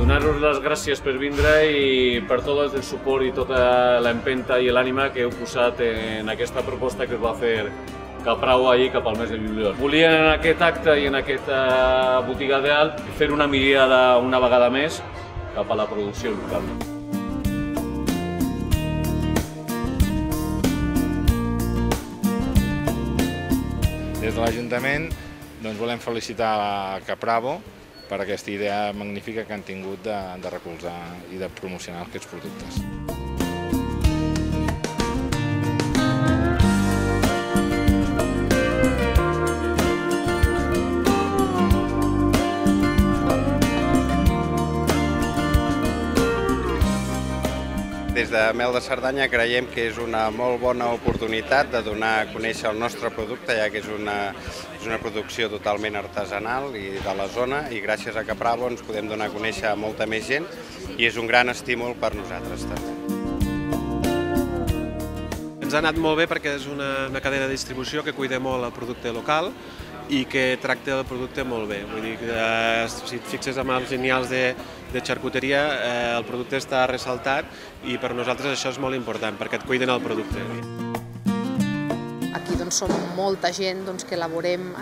Donar-vos les gràcies per vindre i per tot el suport i tota l'empenta i l'ànima que heu posat en aquesta proposta que us va fer Capravo ahir cap al mes de juliol. Volien en aquest acte i en aquesta botiga d'Alt fer una mirada una vegada més cap a la producció local. Des de l'Ajuntament volem felicitar a Capravo per aquesta idea magnífica que han tingut de recolzar i de promocionar aquests productes. Des de Mel de Cerdanya creiem que és una molt bona oportunitat de donar a conèixer el nostre producte, ja que és una producció totalment artesanal i de la zona, i gràcies a Capravo ens podem donar a conèixer a molta més gent i és un gran estímul per nosaltres també. Ens ha anat molt bé perquè és una cadena de distribució que cuida molt el producte local i que tracta el producte molt bé. Vull dir que si et fixes amb els lineals de xarcuteria, el producte està ressaltat i per nosaltres això és molt important perquè et cuiden el producte. Aquí som molta gent que elaborem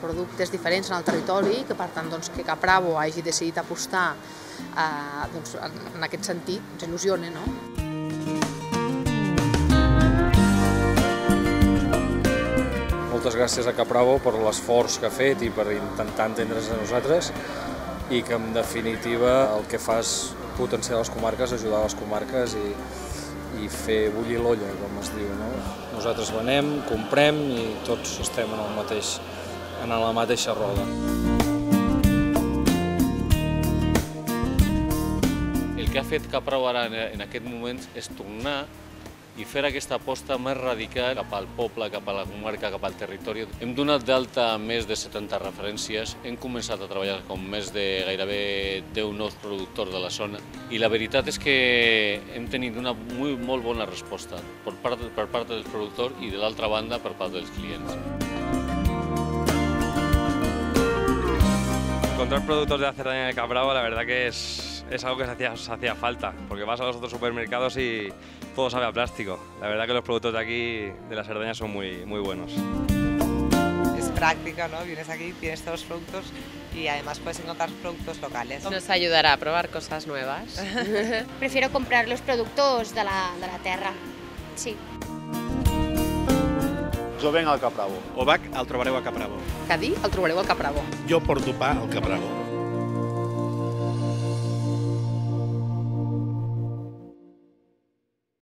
productes diferents en el territori i que per tant que Capravo hagi decidit apostar en aquest sentit ens il·lusiona, no? Moltes gràcies a Capravo per l'esforç que ha fet i per intentar entendre's a nosaltres i que en definitiva el que fa és potenciar les comarques, ajudar les comarques i fer bullir l'olla, com es diu. Nosaltres venem, comprem i tots estem en la mateixa roda. El que ha fet Capravo ara en aquest moment és tornar i fer aquesta aposta més radical cap al poble, cap a la comarca, cap al territori. Hem donat d'alta més de 70 referències, hem començat a treballar amb més de gairebé 10 nous productors de la zona i la veritat és que hem tingut una molt bona resposta per part dels productors i de l'altra banda per part dels clients. Encontrar productos de la Cerdanya de Capravo, la verdad que es algo que se hacía falta, porque vas a los otros supermercados y todo sabe a plástico. La verdad que los productos de aquí, de la Cerdaña, son muy buenos. Es práctica, ¿no? Vienes aquí, tienes todos los productos y además puedes encontrar productos locales. Nos ayudará a probar cosas nuevas. Prefiero comprar los productos de la terra, sí. Jo venc al Capravo. Obac el trobareu a Capravo. Cadí el trobareu al Capravo. Jo porto pa al Capravo.